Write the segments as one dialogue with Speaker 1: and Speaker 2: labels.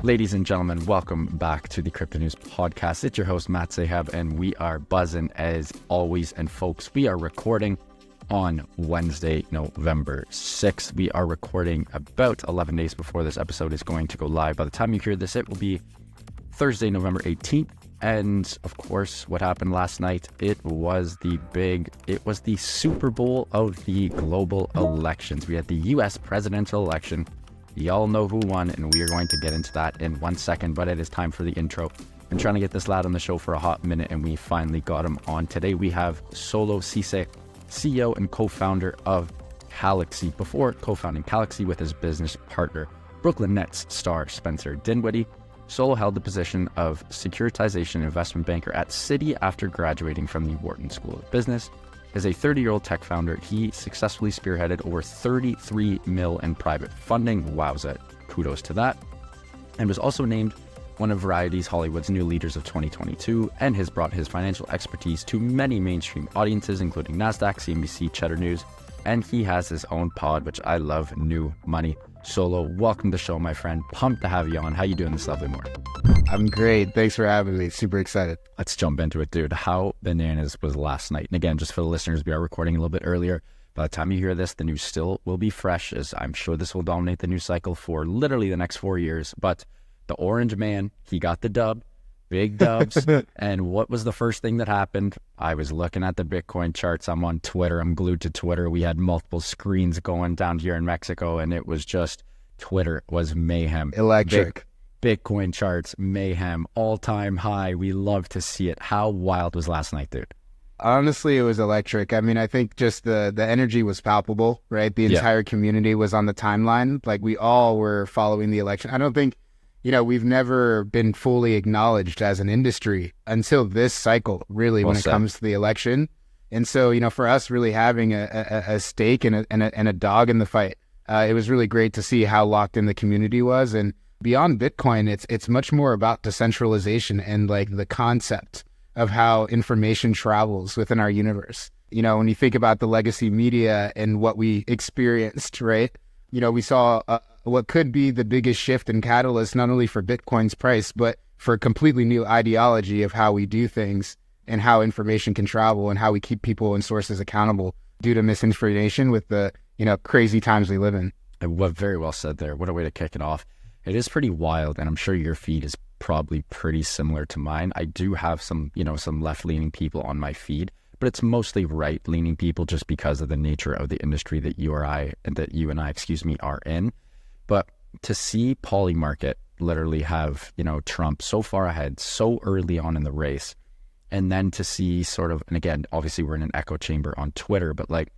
Speaker 1: Ladies and gentlemen, welcome back to the Crypto News Podcast. It's your host, Matt Sahab, and we are buzzing as always. And folks, we are recording on Wednesday, November 6th. We are recording about 11 days before this episode is going to go live. By the time you hear this, it will be Thursday, November 18th. And of course, what happened last night, it was the Super Bowl of the global elections. We had the US presidential election. Y'all know who won, and we are going to get into that in 1 second, but it is time for the intro. Been trying to get this lad on the show for a hot minute, and we finally got him on. Today we have Ceesay, CEO and co-founder of Calaxy. Before co-founding Calaxy with his business partner, Brooklyn Nets star Spencer Dinwiddie, Solo held the position of Securitization Investment Banker at Citi after graduating from the Wharton School of Business. As a 30-year-old tech founder, he successfully spearheaded over 33 mil in private funding. Wowza, kudos to that. And was also named one of Variety's Hollywood's new leaders of 2022, and has brought his financial expertise to many mainstream audiences, including Nasdaq, CNBC, Cheddar News, and he has his own pod, which I love, New Money. Solo, welcome to the show, my friend. Pumped to have you on. How you doing this lovely morning?
Speaker 2: I'm great. Thanks for having me. Super excited.
Speaker 1: Let's jump into it, dude. How bananas was last night? And again, just for the listeners, we are recording a little bit earlier. By the time you hear this, the news still will be fresh, as I'm sure this will dominate the news cycle for literally the next 4 years. But the Orange Man, he got the dub. Big dubs. And what was the first thing that happened? I was looking at the Bitcoin charts. I'm on Twitter. I'm glued to Twitter. We had multiple screens going down here in Mexico, and it was just Twitter was mayhem.
Speaker 2: Electric.
Speaker 1: Bitcoin charts, mayhem, all-time high. We love to see it. How wild was last night, dude?
Speaker 2: Honestly, it was electric. I mean, I think just the energy was palpable, right? The entire community was on the timeline. Like, we all were following the election. I don't think, we've never been fully acknowledged as an industry until this cycle, really, when it comes to the election. And so, for us really having a stake and a dog in the fight, it was really great to see how locked in the community was. And beyond Bitcoin, it's much more about decentralization and like the concept of how information travels within our universe. When you think about the legacy media and what we experienced, right? We saw what could be the biggest shift and catalyst, not only for Bitcoin's price, but for a completely new ideology of how we do things and how information can travel and how we keep people and sources accountable due to misinformation with the, crazy times we live in.
Speaker 1: Very well said there. What a way to kick it off. It is pretty wild, and I'm sure your feed is probably pretty similar to mine. I do have some left-leaning people on my feed, but it's mostly right-leaning people just because of the nature of the industry that you and I are in. But to see Polymarket literally have, Trump so far ahead, so early on in the race, and then to see sort of, and again, obviously we're in an echo chamber on Twitter, but like,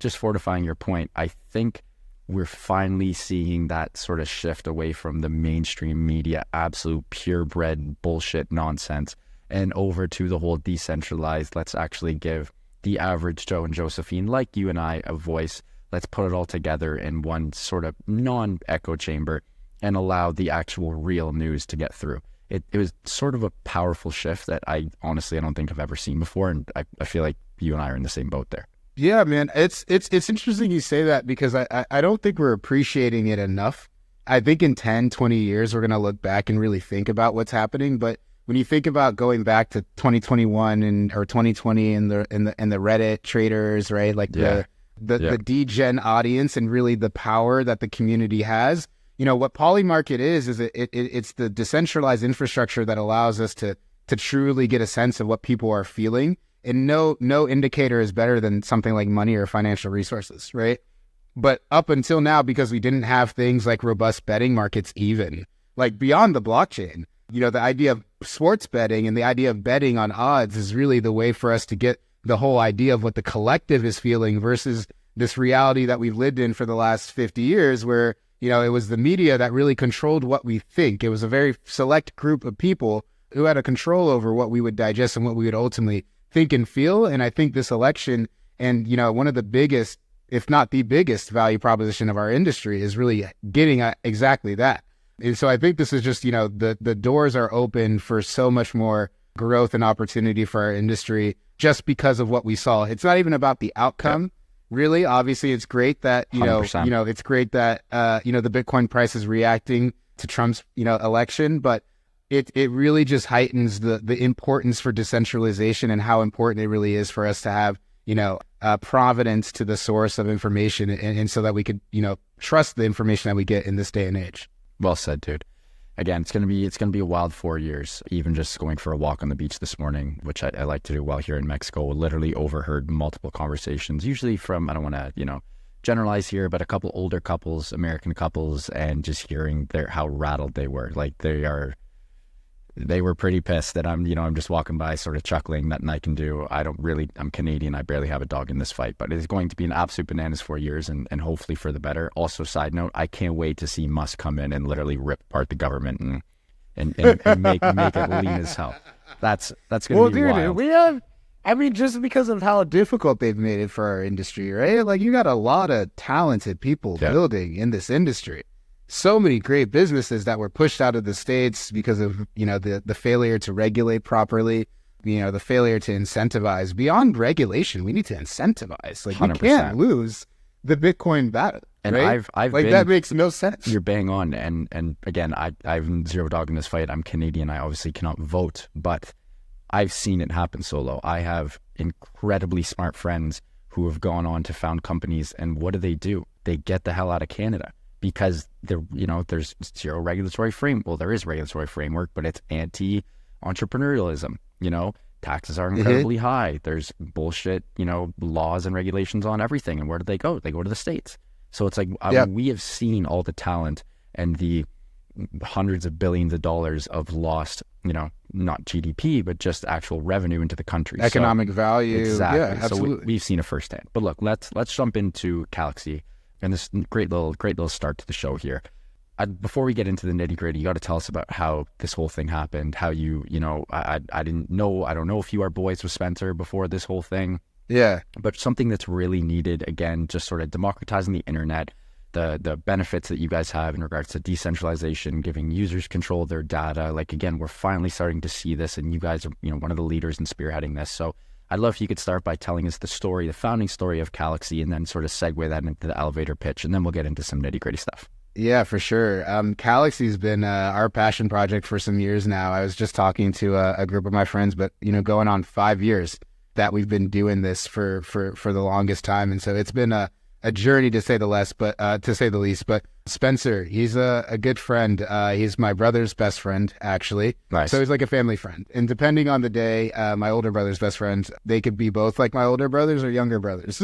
Speaker 1: just fortifying your point, I think we're finally seeing that sort of shift away from the mainstream media, absolute purebred bullshit nonsense, and over to the whole decentralized. Let's actually give the average Joe and Josephine like you and I a voice. Let's put it all together in one sort of non-echo chamber and allow the actual real news to get through. It was sort of a powerful shift that I don't think I've ever seen before, and I feel like you and I are in the same boat there.
Speaker 2: Yeah, man, it's interesting you say that, because I don't think we're appreciating it enough. I think in 10, 20 years, we're going to look back and really think about what's happening. But when you think about going back to 2021 or 2020 and the Reddit traders, right? Like the degen audience and really the power that the community has. What Polymarket is it's the decentralized infrastructure that allows us to truly get a sense of what people are feeling. And no indicator is better than something like money or financial resources, right? But up until now, because we didn't have things like robust betting markets, even like beyond the blockchain, the idea of sports betting and the idea of betting on odds is really the way for us to get the whole idea of what the collective is feeling versus this reality that we've lived in for the last 50 years where, it was the media that really controlled what we think. It was a very select group of people who had a control over what we would digest and what we would ultimately think and feel. And I think this election and, one of the biggest, if not the biggest value proposition of our industry is really getting at exactly that. And so I think this is just, the doors are open for so much more growth and opportunity for our industry just because of what we saw. It's not even about the outcome. Really, obviously, it's great that,
Speaker 1: 100%.
Speaker 2: It's great that, the Bitcoin price is reacting to Trump's, election, but it really just heightens the importance for decentralization and how important it really is for us to have, provenance to the source of information, and so that we could, trust the information that we get in this day and age.
Speaker 1: Well said, dude. Again, it's gonna be a wild 4 years. Even just going for a walk on the beach this morning, which I like to do while here in Mexico, literally overheard multiple conversations, usually from, I don't want to, generalize here, but a couple older couples, American couples, and just hearing how rattled they were. Like they were pretty pissed that I'm just walking by sort of chuckling, nothing I can do. I'm Canadian. I barely have a dog in this fight, but it's going to be an absolute bananas 4 years, and hopefully for the better. Also, side note, I can't wait to see Musk come in and literally rip apart the government and make it lean as hell. That's going to be wild.
Speaker 2: We have, just because of how difficult they've made it for our industry, right? Like, you got a lot of talented people building in this industry. So many great businesses that were pushed out of the States because of, the failure to regulate properly, the failure to incentivize. Beyond regulation, we need to incentivize. Like, 100%. We can't lose the Bitcoin battle.
Speaker 1: And
Speaker 2: right?
Speaker 1: I've
Speaker 2: like,
Speaker 1: been,
Speaker 2: that makes no sense.
Speaker 1: You're bang on. And again, I've zero dog in this fight. I'm Canadian. I obviously cannot vote, but I've seen it happen solo. I have incredibly smart friends who have gone on to found companies, and what do? They get the hell out of Canada. Because there's zero regulatory framework. Well, there is regulatory framework, but it's anti-entrepreneurialism. Taxes are incredibly high. There's bullshit, laws and regulations on everything. And where do they go? They go to the States. So it's like, we have seen all the talent and the hundreds of billions of dollars of lost, not GDP, but just actual revenue into the country.
Speaker 2: Economic value.
Speaker 1: Exactly.
Speaker 2: Yeah, absolutely.
Speaker 1: So we've seen it firsthand. But look, let's jump into Calaxy. And this great little start to the show here. Before we get into the nitty gritty, you got to tell us about how this whole thing happened. How I don't know if you are boys with Spencer before this whole thing.
Speaker 2: Yeah. But
Speaker 1: something that's really needed, again, just sort of democratizing the internet, the benefits that you guys have in regards to decentralization, giving users control of their data. Like, again, we're finally starting to see this, and you guys are, one of the leaders in spearheading this. So I'd love if you could start by telling us the founding story of Calaxy, and then sort of segue that into the elevator pitch, and then we'll get into some nitty gritty stuff.
Speaker 2: Yeah, for sure. Calaxy's been our passion project for some years now. I was just talking to a group of my friends, but going on 5 years that we've been doing this for the longest time, and so it's been a journey to say the least. But Spencer, he's a good friend. He's my brother's best friend, actually.
Speaker 1: Nice.
Speaker 2: So he's like a family friend. And depending on the day, my older brother's best friends, they could be both like my older brothers or younger brothers,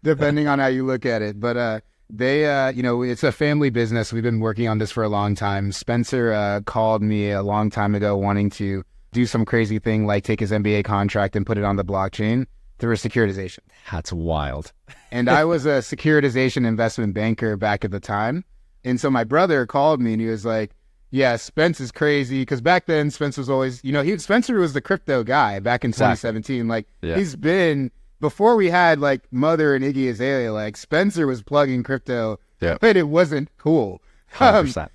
Speaker 2: depending on how you look at it. But they, it's a family business. We've been working on this for a long time. Spencer called me a long time ago wanting to do some crazy thing like take his MBA contract and put it on the blockchain through a securitization.
Speaker 1: That's wild.
Speaker 2: And I was a Securitization Investment Banker back at the time. And so my brother called me and he was like, yeah, Spence is crazy. Because back then, Spence was always, Spencer was the crypto guy back in 2017. Like, he's been, before we had like Mother and Iggy Azalea, like Spencer was plugging crypto, but it wasn't cool.
Speaker 1: 100%.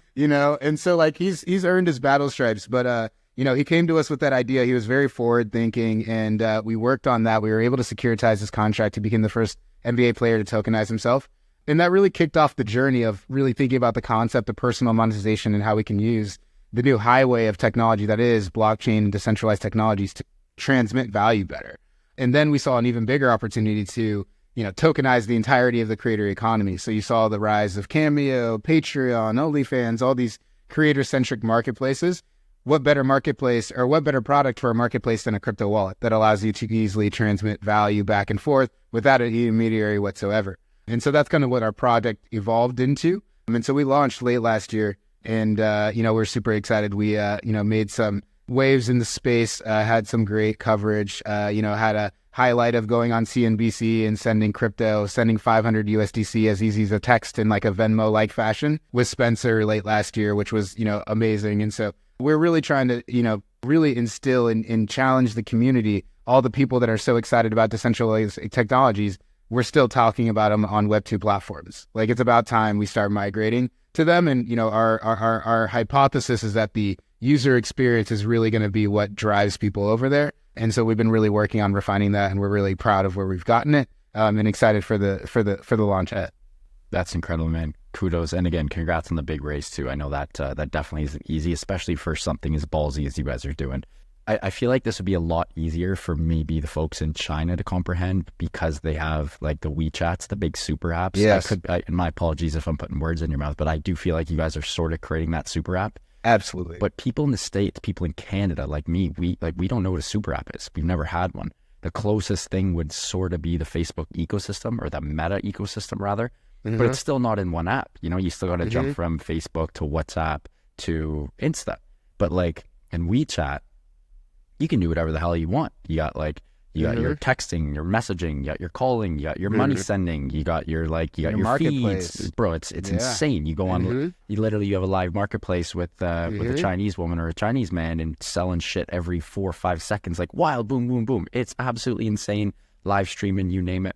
Speaker 2: And so like he's earned his battle stripes. But, he came to us with that idea. He was very forward thinking, and we worked on that. We were able to securitize his contract to become the first NBA player to tokenize himself. And that really kicked off the journey of really thinking about the concept of personal monetization and how we can use the new highway of technology that is blockchain and decentralized technologies to transmit value better. And then we saw an even bigger opportunity to, tokenize the entirety of the creator economy. So you saw the rise of Cameo, Patreon, OnlyFans, all these creator-centric marketplaces. What better marketplace or what better product for a marketplace than a crypto wallet that allows you to easily transmit value back and forth without an intermediary whatsoever? And so that's kind of what our project evolved into. And so we launched late last year, and, we're super excited. We, made some waves in the space, had some great coverage, had a highlight of going on CNBC and sending 500 USDC as easy as a text in like a Venmo-like fashion with Spencer late last year, which was, amazing. And so we're really trying to, really instill and challenge the community, all the people that are so excited about decentralized technologies. We're still talking about them on Web2 platforms. Like, it's about time we start migrating to them. And, our hypothesis is that the user experience is really going to be what drives people over there. And so we've been really working on refining that, and we're really proud of where we've gotten it, and excited for the launch ahead.
Speaker 1: That's incredible, man. kudos. And again, congrats on the big raise too. I know that that definitely isn't easy, especially for something as ballsy as you guys are doing. I feel like this would be a lot easier for maybe the folks in China to comprehend because they have like the WeChats, the big super apps.
Speaker 2: Yes.
Speaker 1: And my apologies if I'm putting words in your mouth, but I do feel like you guys are sort of creating that super app.
Speaker 2: Absolutely.
Speaker 1: But people in the States, people in Canada, like me, we don't know what a super app is. We've never had one. The closest thing would sort of be the Facebook ecosystem, or the Meta ecosystem rather, but it's still not in one app. You know, you still got to jump from Facebook to WhatsApp to Insta. But like in WeChat, you can do whatever the hell you want. You got like, you got your texting, your messaging, you got your calling, you got your money sending, you got your your feeds, bro. It's insane. You go on, you have a live marketplace with a Chinese woman or a Chinese man and selling shit every 4 or 5 seconds, like wild, boom, boom, boom. It's absolutely insane. Live streaming, you name it.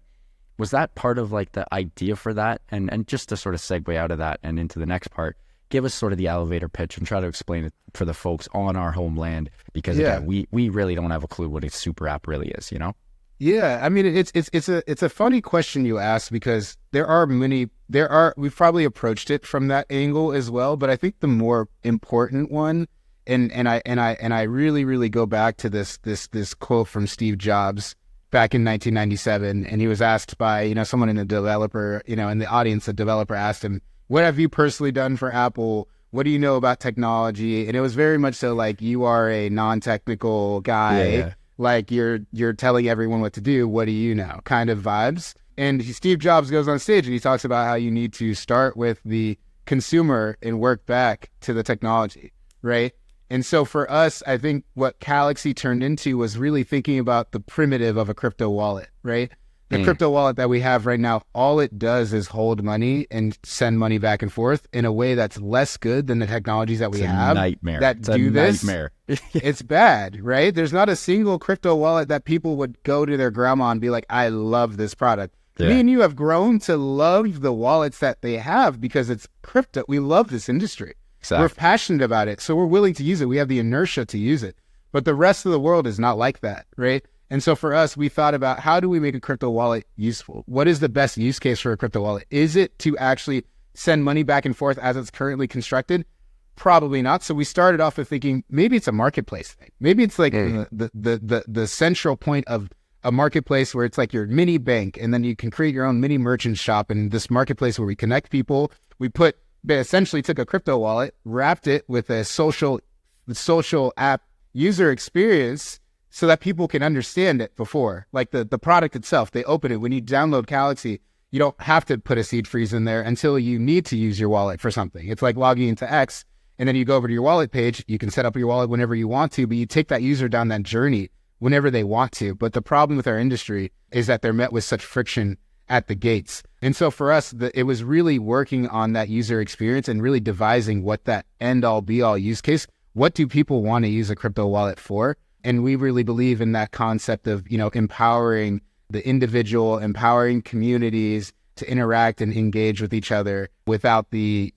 Speaker 1: Was that part of like the idea for that? And just to sort of segue out of that and into the next part, give us sort of the elevator pitch and try to explain it for the folks on our homeland, because again, we really don't have a clue what a super app really is, you know?
Speaker 2: Yeah, I mean, it's a funny question you ask, because we've probably approached it from that angle as well, but I think the more important one, and I really go back to this quote from Steve Jobs back in 1997, and he was asked by someone in the developer, in the audience, a developer asked him, "What have you personally done for Apple? What do you know about technology?" And it was very much so like, you are a non-technical guy, like you're telling everyone what to do. What do you know? Kind of vibes. And Steve Jobs goes on stage and he talks about how you need to start with the consumer and work back to the technology, right? And so for us, I think what Calaxy turned into was really thinking about the primitive of a crypto wallet, right? The crypto wallet that we have right now, all it does is hold money and send money back and forth in a way that's less good than the technologies that we have
Speaker 1: nightmare.
Speaker 2: that
Speaker 1: it's
Speaker 2: do
Speaker 1: a
Speaker 2: this.
Speaker 1: Nightmare.
Speaker 2: It's bad, right? There's not a single crypto wallet that people would go to their grandma and be like, "I love this product."
Speaker 1: Yeah.
Speaker 2: Me and you have grown to love the wallets that they have because it's crypto. We love this industry.
Speaker 1: Exactly.
Speaker 2: We're passionate about it, so we're willing to use it. We have the inertia to use it. But the rest of the world is not like that, right? And so for us, we thought about, how do we make a crypto wallet useful? What is the best use case for a crypto wallet? Is it to actually send money back and forth as it's currently constructed? Probably not. So we started off with thinking, maybe it's a marketplace thing. Maybe it's like the central point of a marketplace where it's like your mini bank, and then you can create your own mini merchant shop in this marketplace where we connect people. We essentially took a crypto wallet, wrapped it with a social app user experience, so that people can understand it before. Like the product itself, they open it. When you download Calaxy, you don't have to put a seed phrase in there until you need to use your wallet for something. It's like logging into X, and then you go over to your wallet page. You can set up your wallet whenever you want to, but you take that user down that journey whenever they want to. But the problem with our industry is that they're met with such friction at the gates. And so for us, it was really working on that user experience and really devising what that end-all be-all use case. What do people want to use a crypto wallet for? And we really believe in that concept of, empowering the individual, empowering communities to interact and engage with each other without the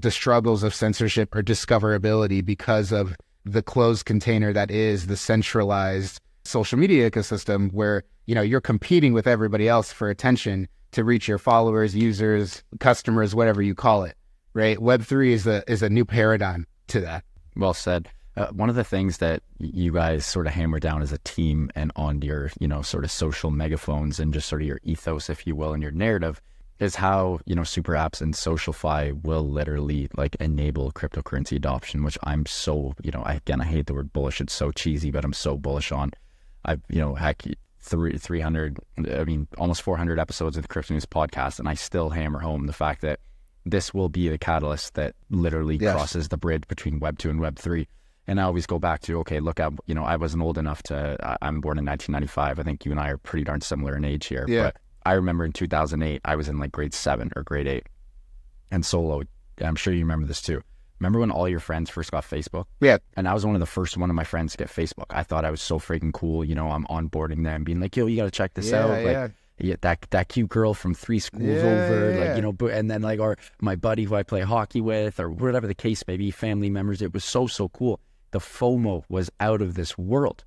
Speaker 2: struggles of censorship or discoverability because of the closed container that is the centralized social media ecosystem, where, you're competing with everybody else for attention to reach your followers, users, customers, whatever you call it, right? Web3 is a new paradigm to that.
Speaker 1: Well said. One of the things that you guys sort of hammer down as a team and on your, sort of social megaphones and just sort of your ethos, if you will, and your narrative is how, SuperApps and SocialFi will literally like enable cryptocurrency adoption, which I'm so, I hate the word bullish. It's so cheesy, but I'm so bullish on. I've, heck, 300, almost 400 episodes of the Crypto News podcast, and I still hammer home the fact that this will be the catalyst that literally crosses the bridge between Web 2 and Web 3. And I always go back to, okay, look, I wasn't old enough I'm born in 1995. I think you and I are pretty darn similar in age here.
Speaker 2: Yeah.
Speaker 1: But I remember in 2008, I was in like grade 7 or grade 8. And Solo, I'm sure you remember this too. Remember when all your friends first got Facebook?
Speaker 2: Yeah.
Speaker 1: And I was one of the first one of my friends to get Facebook. I thought I was so freaking cool. I'm onboarding them, being like, yo, you got to check this out. Like, yeah, that cute girl from 3 schools over, and then or my buddy who I play hockey with, or whatever the case may be, family members. It was so cool. The FOMO was out of this world.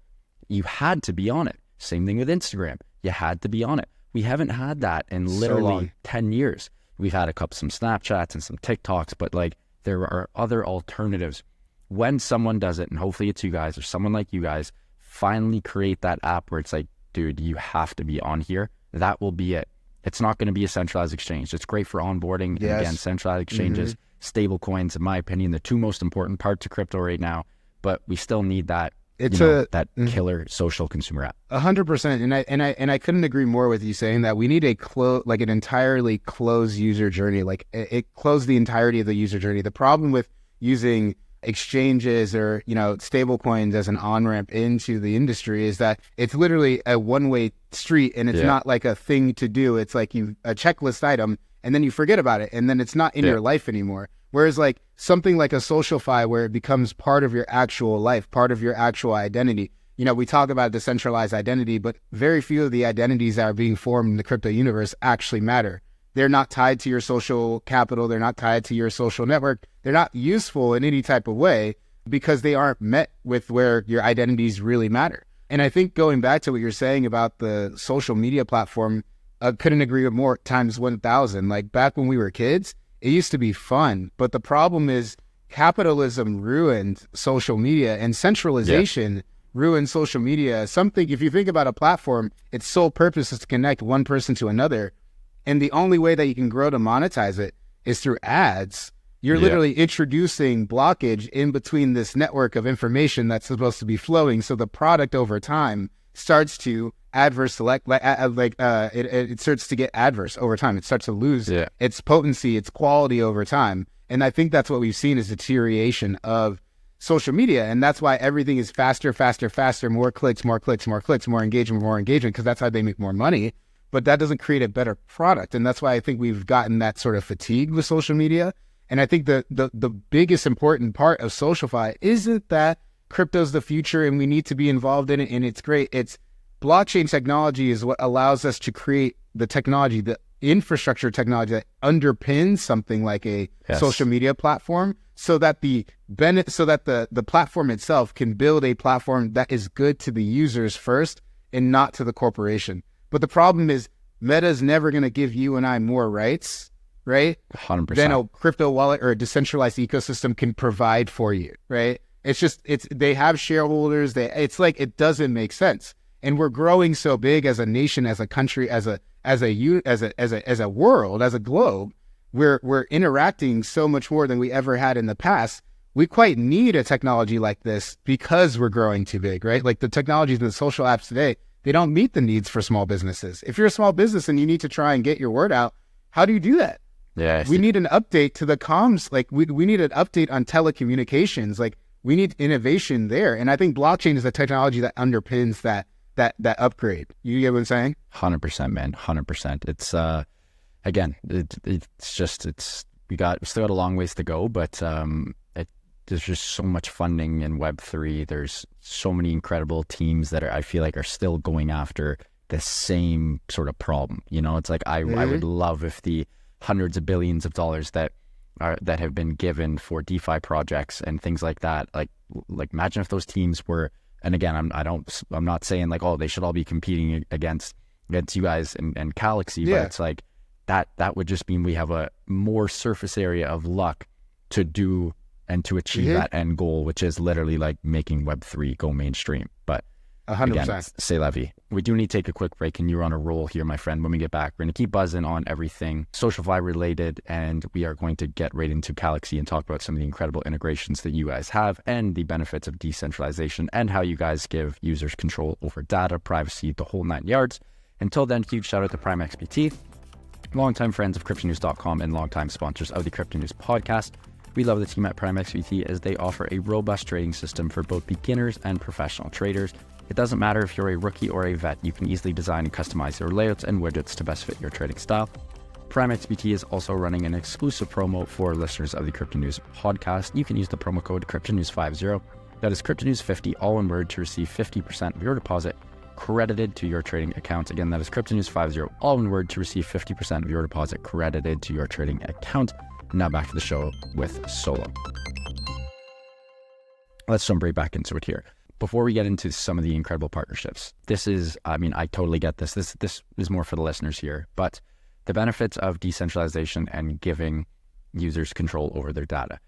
Speaker 1: You had to be on it. Same thing with Instagram. You had to be on it. We haven't had that in literally 10 years. We've had some Snapchats and some TikToks, but like there are other alternatives. When someone does it, and hopefully it's you guys or someone like you guys, finally create that app where it's like, dude, you have to be on here. That will be it. It's not going to be a centralized exchange. It's great for onboarding. Yes. And again, centralized exchanges, stable coins, in my opinion, the two most important parts of crypto right now. But we still need that. It's that killer social consumer app.
Speaker 2: 100%. And I couldn't agree more with you saying that we need an entirely closed user journey. Like it closed the entirety of the user journey. The problem with using exchanges or, stable coins as an on-ramp into the industry is that it's literally a one-way street, and it's not like a thing to do. It's like a checklist item, and then you forget about it, and then it's not in your life anymore. Whereas like something like a SocialFi, where it becomes part of your actual life, part of your actual identity. We talk about decentralized identity, but very few of the identities that are being formed in the crypto universe actually matter. They're not tied to your social capital. They're not tied to your social network. They're not useful in any type of way because they aren't met with where your identities really matter. And I think going back to what you're saying about the social media platform, I couldn't agree with more times 1,000. Like back when we were kids, it used to be fun. But the problem is capitalism ruined social media, and centralization ruined social media. If you think about a platform, its sole purpose is to connect one person to another. And the only way that you can grow to monetize it is through ads. You're literally introducing blockage in between this network of information that's supposed to be flowing. So the product over time starts to it starts to get adverse over time. It starts to lose its potency, its quality over time. And I think that's what we've seen is deterioration of social media. And that's why everything is faster, more clicks, more engagement, because that's how they make more money. But that doesn't create a better product. And that's why I think we've gotten that sort of fatigue with social media. And I think the biggest important part of SocialFi isn't that crypto's the future and we need to be involved in it and it's great. It's blockchain technology is what allows us to create the technology, the infrastructure technology that underpins something like a social media platform, so that the platform itself can build a platform that is good to the users first and not to the corporation. But the problem is Meta's never going to give you and I more rights, right?
Speaker 1: 100%.
Speaker 2: Than a crypto wallet or a decentralized ecosystem can provide for you, right? They have shareholders. It's like, it doesn't make sense. And we're growing so big as a nation, as a country, as a world, as a globe. We're interacting so much more than we ever had in the past. We quite need a technology like this because we're growing too big, right? Like the technologies and the social apps today, they don't meet the needs for small businesses. If you're a small business and you need to try and get your word out, how do you do that?
Speaker 1: Yes.
Speaker 2: We need an update to the comms. Like we need an update on telecommunications. Like we need innovation there. And I think blockchain is the technology that underpins that upgrade. You get what I'm saying?
Speaker 1: 100%, man. 100%. It's, again, we still got a long ways to go, but there's just so much funding in Web3. There's so many incredible teams that I feel like are still going after the same sort of problem. It's like I would love if the hundreds of billions of dollars that have been given for DeFi projects and things like that, like imagine if those teams were, and again, I'm not saying like, oh, they should all be competing against you guys and Calaxy, but it's like that would just mean we have a more surface area of luck to do and to achieve that end goal, which is literally like making Web3 go mainstream. But
Speaker 2: 100%.
Speaker 1: Again, c'est la vie. We do need to take a quick break, and you're on a roll here, my friend. When we get back, we're going to keep buzzing on everything SocialFi related, and we are going to get right into Calaxy and talk about some of the incredible integrations that you guys have and the benefits of decentralization and how you guys give users control over data, privacy, the whole 9 yards. Until then, huge shout out to Prime XBT, longtime friends of CryptoNews.com and longtime sponsors of the Crypto News podcast. We love the team at Prime XBT as they offer a robust trading system for both beginners and professional traders. It doesn't matter if you're a rookie or a vet, you can easily design and customize your layouts and widgets to best fit your trading style. Prime XBT is also running an exclusive promo for listeners of the Crypto News podcast. You can use the promo code CryptoNews50. That is CryptoNews50, all one word, to receive 50% of your deposit credited to your trading account. Again, that is CryptoNews50, all one word, to receive 50% of your deposit credited to your trading account. Now back to the show with Solo. Let's jump right back into it here. Before we get into some of the incredible partnerships, this is, I totally get this. This is more for the listeners here, but The benefits of decentralization and giving users control over their data.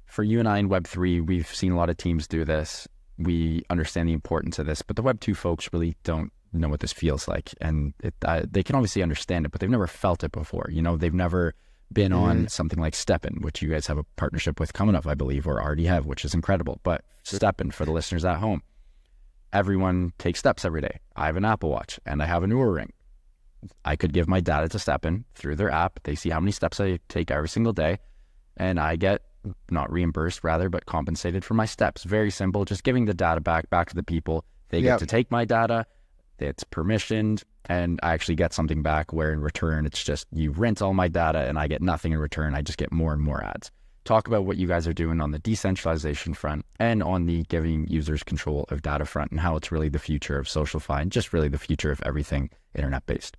Speaker 1: For you and I in Web3, we've seen a lot of teams do this. We understand the importance of this, but the Web2 folks really don't know what this feels like. And they can obviously understand it, but they've never felt it before. You know, they've never been on something like STEPN, which you guys have a partnership with coming up, I believe, or already have, which is incredible. But STEPN, for the listeners at home, everyone takes steps every day. I have an Apple Watch and I have an Oura Ring. I could give my data to STEPN through their app. They see how many steps I take every single day, and I get not reimbursed rather, but compensated for my steps. Very simple, just giving the data back to the people. They get to take my data, it's permissioned, and I actually get something back where in return, it's just you rent all my data and I get nothing in return. I just get more and more ads. Talk about what you guys are doing on the decentralization front and on the giving users control of data front, and how it's really the future of SocialFi and just really the future of everything internet-based.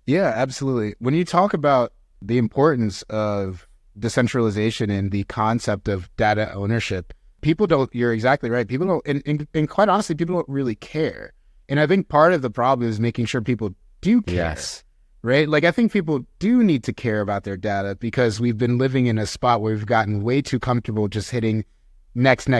Speaker 2: Yeah, absolutely. When you talk about the importance of decentralization and the concept of data ownership, people don't, you're exactly right. People don't, and quite honestly, people don't really care. And I think part of the problem is making sure people do care.
Speaker 1: Yes.
Speaker 2: Right? Like, I think people do need to care about their data because we've been living in a spot where we've gotten way too comfortable just hitting next, and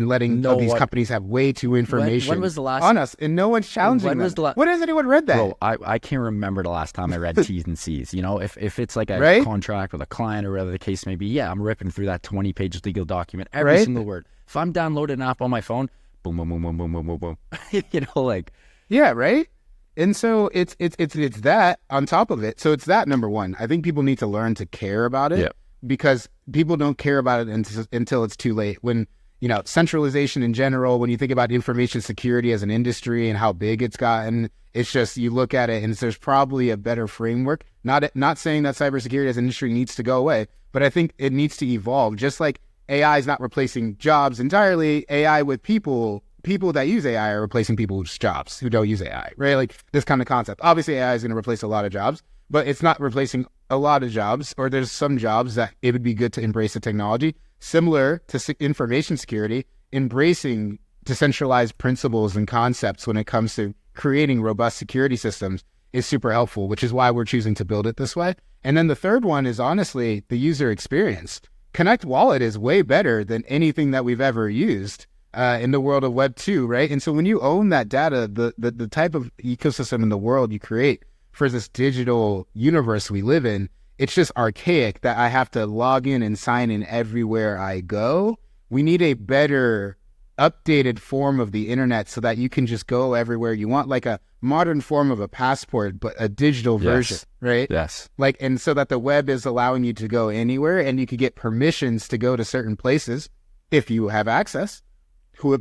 Speaker 2: letting these companies have way too information
Speaker 1: when was the last,
Speaker 2: on us, and no one's challenging them. When has anyone read that?
Speaker 1: Bro, I can't remember the last time I read T's and C's. You know, if it's like a contract with a client or whatever the case may be, yeah, I'm ripping through that 20-page legal document, every single word. If I'm downloading an app on my phone, boom, boom, boom, boom, boom, boom, boom, boom. You know, like.
Speaker 2: Yeah, right? And so it's that on top of it. So it's that, number one. I think people need to learn to care about it. Because people don't care about it until it's too late. When, you know, centralization in general, when you think about information security as an industry and how big it's gotten, it's just, you look at it and there's probably a better framework. Not saying that cybersecurity as an industry needs to go away, but I think it needs to evolve. Just like AI is not replacing jobs entirely, AI with people that use AI are replacing people's jobs who don't use AI, right? Like this kind of concept. Obviously, AI is going to replace a lot of jobs, but it's not replacing a lot of jobs, or there's some jobs that it would be good to embrace the technology. Similar to information security, embracing decentralized principles and concepts when it comes to creating robust security systems is super helpful, which is why we're choosing to build it this way. And then the third one is honestly the user experience. Connect Wallet is way better than anything that we've ever used in the world of Web 2, right? And so when you own that data, the type of ecosystem in the world you create for this digital universe we live in, it's just archaic that I have to log in and sign in everywhere I go. We need a better updated form of the internet so that you can just go everywhere you want, like a modern form of a passport, but a digital version, right?
Speaker 1: Yes.
Speaker 2: Like, and so that the web is allowing you to go anywhere and you could get permissions to go to certain places if you have access,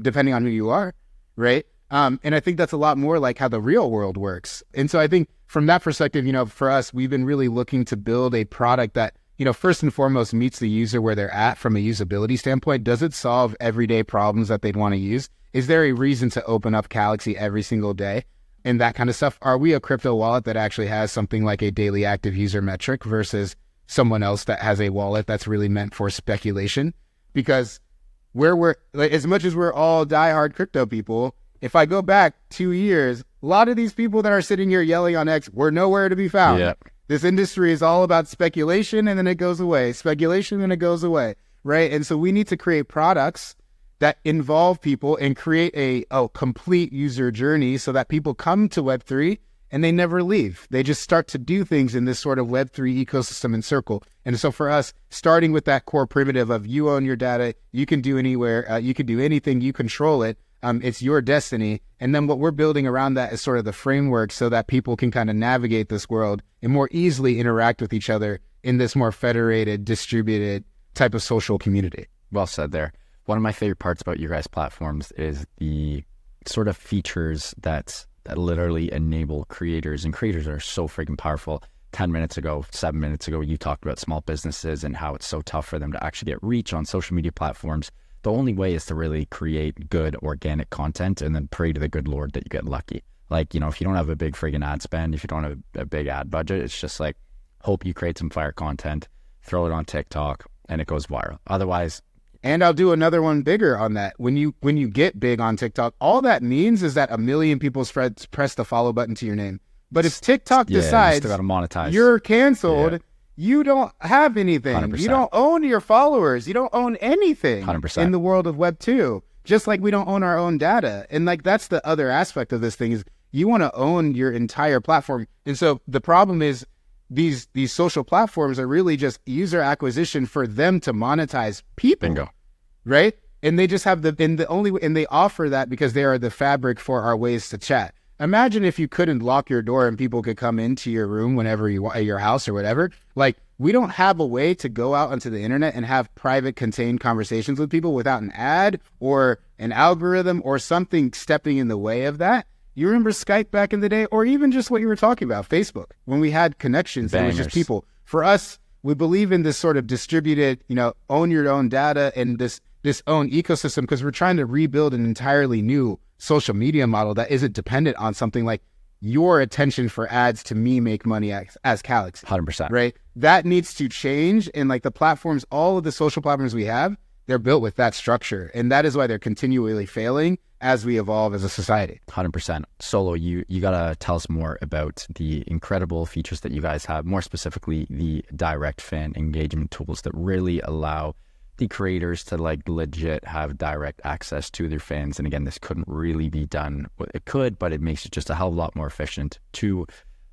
Speaker 2: depending on who you are, right? And I think that's a lot more like how the real world works. And so I think from that perspective, you know, for us, we've been really looking to build a product that, you know, first and foremost meets the user where they're at from a usability standpoint. Does it solve everyday problems that they'd want to use? Is there a reason to open up Calaxy every single day and that kind of stuff? Are we a crypto wallet that actually has something like a daily active user metric versus someone else that has a wallet that's really meant for speculation? Because we're like, as much as we're all diehard crypto people, if I go back 2 years, a lot of these people that are sitting here yelling on X were nowhere to be found.
Speaker 1: Yeah.
Speaker 2: This industry is all about speculation and then it goes away. Speculation and it goes away, right? And so we need to create products that involve people and create a complete user journey so that people come to Web3 and they never leave. They just start to do things in this sort of Web3 ecosystem and circle. And so for us, starting with that core primitive of you own your data, you can do anywhere, you can do anything, you control it. It's your destiny. And then what we're building around that is sort of the framework so that people can kind of navigate this world and more easily interact with each other in this more federated, distributed type of social community.
Speaker 1: Well said there. One of my favorite parts about your guys' platforms is the sort of features that literally enable creators, and creators are so freaking powerful. 7 minutes ago, you talked about small businesses and how it's so tough for them to actually get reach on social media platforms. The only way is to really create good organic content and then pray to the good Lord that you get lucky. Like, you know, if you don't have a big friggin' ad spend, if you don't have a big ad budget, it's just like, hope you create some fire content, throw it on TikTok, and it goes viral. Otherwise...
Speaker 2: And I'll do another one bigger on that. When you get big on TikTok, all that means is that 1 million people press the follow button to your name. But if TikTok decides
Speaker 1: you still gotta monetize.
Speaker 2: You're canceled, you don't have anything.
Speaker 1: 100%.
Speaker 2: You don't own your followers. You don't own anything
Speaker 1: 100%.
Speaker 2: in the world of Web 2. Just like we don't own our own data. And like that's the other aspect of this thing is you want to own your entire platform. And so the problem is these social platforms are really just user acquisition for them to monetize people.
Speaker 1: Bingo.
Speaker 2: Right? And they just have and they offer that because they are the fabric for our ways to chat. Imagine if you couldn't lock your door and people could come into your room whenever you want, your house or whatever. Like, we don't have a way to go out onto the internet and have private contained conversations with people without an ad or an algorithm or something stepping in the way of that. You remember Skype back in the day, or even just what you were talking about, Facebook, when we had connections, it was just people. For us, we believe in this sort of distributed, own your own data and this own ecosystem because we're trying to rebuild an entirely new social media model that isn't dependent on something like your attention for ads to me make money as Calaxy.
Speaker 1: 100%.
Speaker 2: Right? That needs to change. And like the platforms, all of the social platforms we have, they're built with that structure. And that is why they're continually failing as we evolve as a society.
Speaker 1: 100%. Solo, you got to tell us more about the incredible features that you guys have, more specifically the direct fan engagement tools that really allow the creators to like legit have direct access to their fans. And again, this couldn't really be done. It could, but it makes it just a hell of a lot more efficient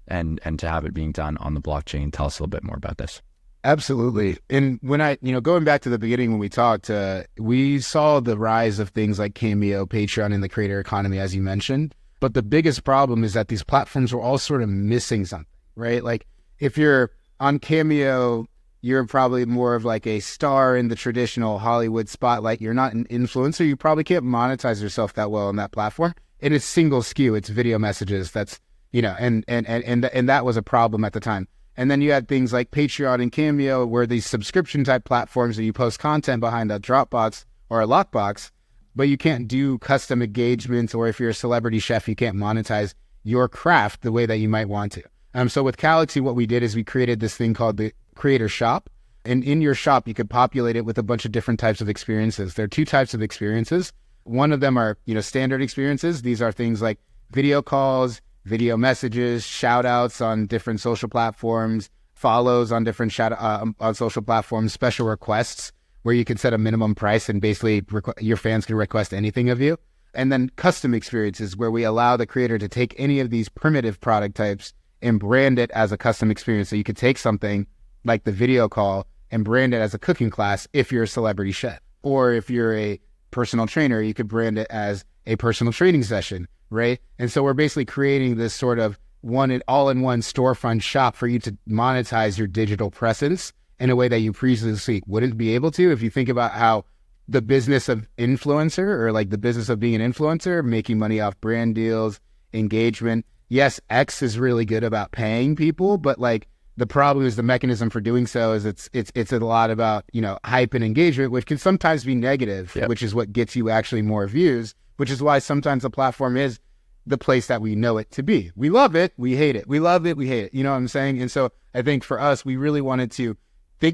Speaker 1: and to have it being done on the blockchain. Tell us a little bit more about this.
Speaker 2: Absolutely. And when going back to the beginning when we talked, we saw the rise of things like Cameo, Patreon, and the creator economy, as you mentioned. But the biggest problem is that these platforms were all sort of missing something, right? Like if you're on Cameo, you're probably more of like a star in the traditional Hollywood spotlight. You're not an influencer. You probably can't monetize yourself that well on that platform. And it's single skew. It's video messages. That's, and that was a problem at the time. And then you had things like Patreon and Cameo, where these subscription type platforms that you post content behind a Dropbox or a lockbox, but you can't do custom engagements, or if you're a celebrity chef, you can't monetize your craft the way that you might want to. So with Calaxy, what we did is we created this thing called the Creator Shop. And in your shop, you could populate it with a bunch of different types of experiences. There are two types of experiences. One of them are, standard experiences. These are things like video calls, video messages, shout outs on different social platforms, follows on different on social platforms, special requests where you can set a minimum price and basically your fans can request anything of you. And then custom experiences where we allow the creator to take any of these primitive product types and brand it as a custom experience. So you could take something like the video call and brand it as a cooking class if you're a celebrity chef. Or if you're a personal trainer, you could brand it as a personal training session, right? And so we're basically creating this sort of all-in-one storefront shop for you to monetize your digital presence in a way that you previously wouldn't be able to. If you think about how the business of influencer, or like the business of being an influencer, making money off brand deals, engagement. Yes, X is really good about paying people, but like the problem is the mechanism for doing so is it's a lot about, hype and engagement, which can sometimes be negative, which is what gets you actually more views, which is why sometimes the platform is the place that we know it to be. We love it, we hate it. We love it, we hate it. You know what I'm saying? And so I think for us, we really wanted to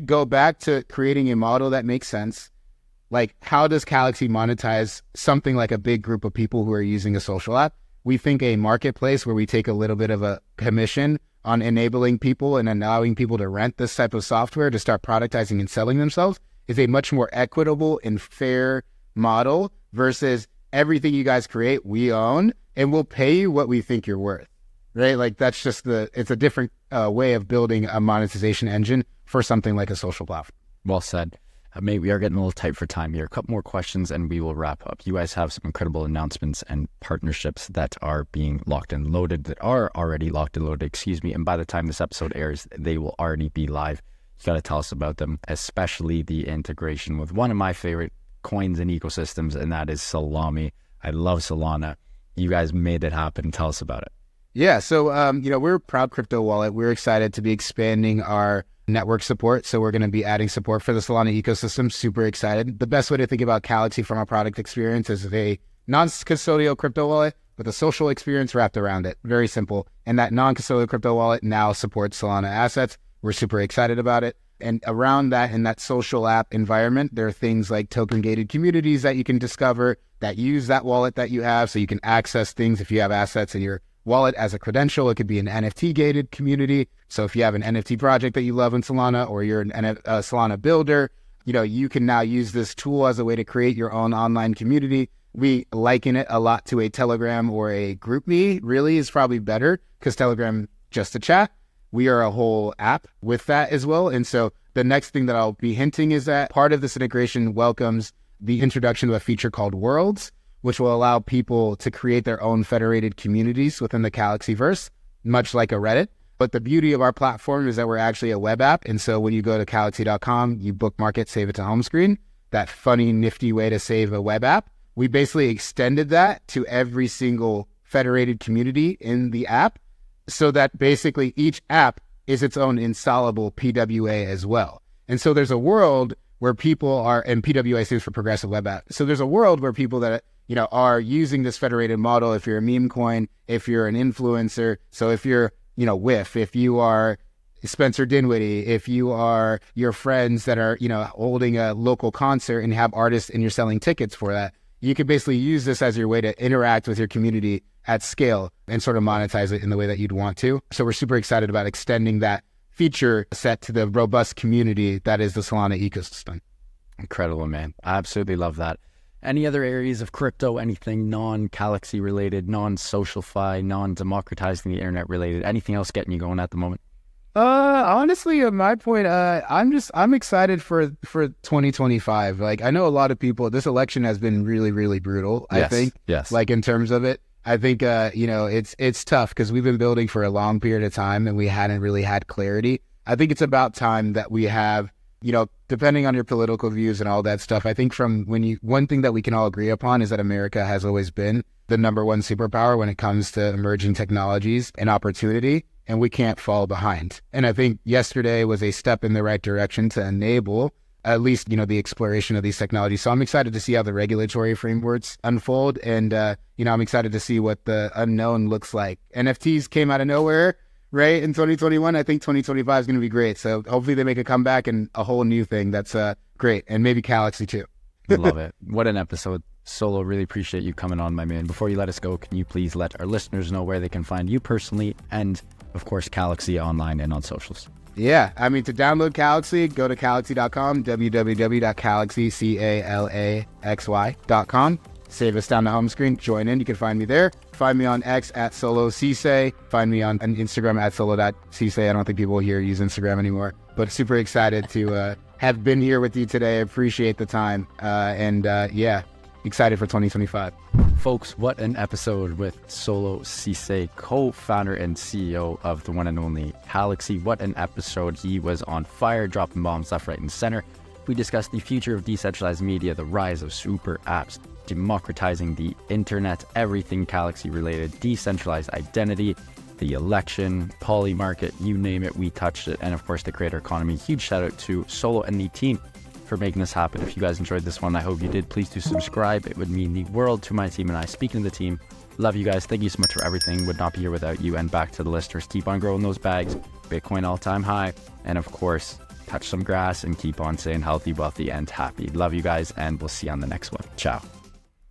Speaker 2: go back to creating a model that makes sense. Like, how does Calaxy monetize something like a big group of people who are using a social app? We think a marketplace where we take a little bit of a commission on enabling people and allowing people to rent this type of software to start productizing and selling themselves is a much more equitable and fair model versus everything you guys create, we own, and we'll pay you what we think you're worth, right? Like that's just it's a different way of building a monetization engine for something like a social platform.
Speaker 1: Well said. Mate, we are getting a little tight for time here. A couple more questions and we will wrap up. You guys have some incredible announcements and partnerships that are being locked and loaded, that are already locked and loaded, and by the time this episode airs, they will already be live. You got to tell us about them, especially the integration with one of my favorite coins and ecosystems, and that is Salami. I love Solana. You guys made it happen. Tell us about it.
Speaker 2: Yeah, so we're a proud crypto wallet. We're excited to be expanding our network support. So we're going to be adding support for the Solana ecosystem. Super excited. The best way to think about Calaxy from a product experience is a non-custodial crypto wallet with a social experience wrapped around it. Very simple. And that non-custodial crypto wallet now supports Solana assets. We're super excited about it. And around that, in that social app environment, there are things like token-gated communities that you can discover that use that wallet that you have, so you can access things if you have assets and you're wallet as a credential. It could be an NFT gated community. So if you have an NFT project that you love in Solana, or you're a Solana builder, you can now use this tool as a way to create your own online community. We liken it a lot to a Telegram or a GroupMe. Really is probably better, because Telegram just a chat. We are a whole app with that as well. And so the next thing that I'll be hinting is that part of this integration welcomes the introduction of a feature called Worlds, which will allow people to create their own federated communities within the Calaxyverse, much like a Reddit. But the beauty of our platform is that we're actually a web app. And so when you go to Calaxy.com, you bookmark it, save it to home screen, that funny, nifty way to save a web app. We basically extended that to every single federated community in the app, so that basically each app is its own installable PWA as well. And so there's a world where people are, and PWA stands for Progressive Web App. So there's a world where people that, are using this federated model, if you're a meme coin, if you're an influencer, so if you're, WIF, if you are Spencer Dinwiddie, if you are your friends that are, holding a local concert and have artists and you're selling tickets for that, you can basically use this as your way to interact with your community at scale and sort of monetize it in the way that you'd want to. So we're super excited about extending that feature set to the robust community that is the Solana ecosystem.
Speaker 1: Incredible, man. I absolutely love that. Any other areas of crypto, anything non-Calaxy related, non-SocialFi, non-democratizing the internet related, anything else getting you going at the moment?
Speaker 2: Honestly, at my point, I'm excited for 2025. Like, I know a lot of people, this election has been really, really brutal, I think.
Speaker 1: Yes.
Speaker 2: Like, in terms of it, I think, it's tough because we've been building for a long period of time and we hadn't really had clarity. I think it's about time that we have, depending on your political views and all that stuff, I think one thing that we can all agree upon is that America has always been the number one superpower when it comes to emerging technologies and opportunity, and we can't fall behind. And I think yesterday was a step in the right direction to enable at least, the exploration of these technologies. So I'm excited to see how the regulatory frameworks unfold. And, I'm excited to see what the unknown looks like. NFTs came out of nowhere, right? In 2021, I think 2025 is going to be great. So hopefully they make a comeback and a whole new thing. That's great. And maybe Calaxy too.
Speaker 1: Love it. What an episode. Solo, really appreciate you coming on, my man. Before you let us go, can you please let our listeners know where they can find you personally and, of course, Calaxy online and on socials?
Speaker 2: Yeah, to download Calaxy, go to Calaxy.com, www.calaxy.com. Save us down the home screen, join in, you can find me there. Find me on X at Ceesay. Find me on Instagram at solo.ceesay. I don't think people here use Instagram anymore, but super excited to have been here with you today. I appreciate the time. Excited for 2025.
Speaker 1: Folks, what an episode with Solo Ceesay, co-founder and CEO of the one and only Calaxy. What an episode. He was on fire, dropping bombs left, right, and center. We discussed the future of decentralized media, the rise of super apps, democratizing the internet, everything Calaxy related, decentralized identity, the election, poly market, you name it, we touched it. And of course, the creator economy. Huge shout out to Solo and the team for making this happen. If you guys enjoyed this one, I hope you did. Please do subscribe. It would mean the world to my team and I. Speaking of the team, love you guys. Thank you so much for everything. Would not be here without you. And back to the listeners, keep on growing those bags. Bitcoin all-time high. And of course, touch some grass and keep on staying healthy, wealthy, and happy. Love you guys, and we'll see you on the next one. Ciao.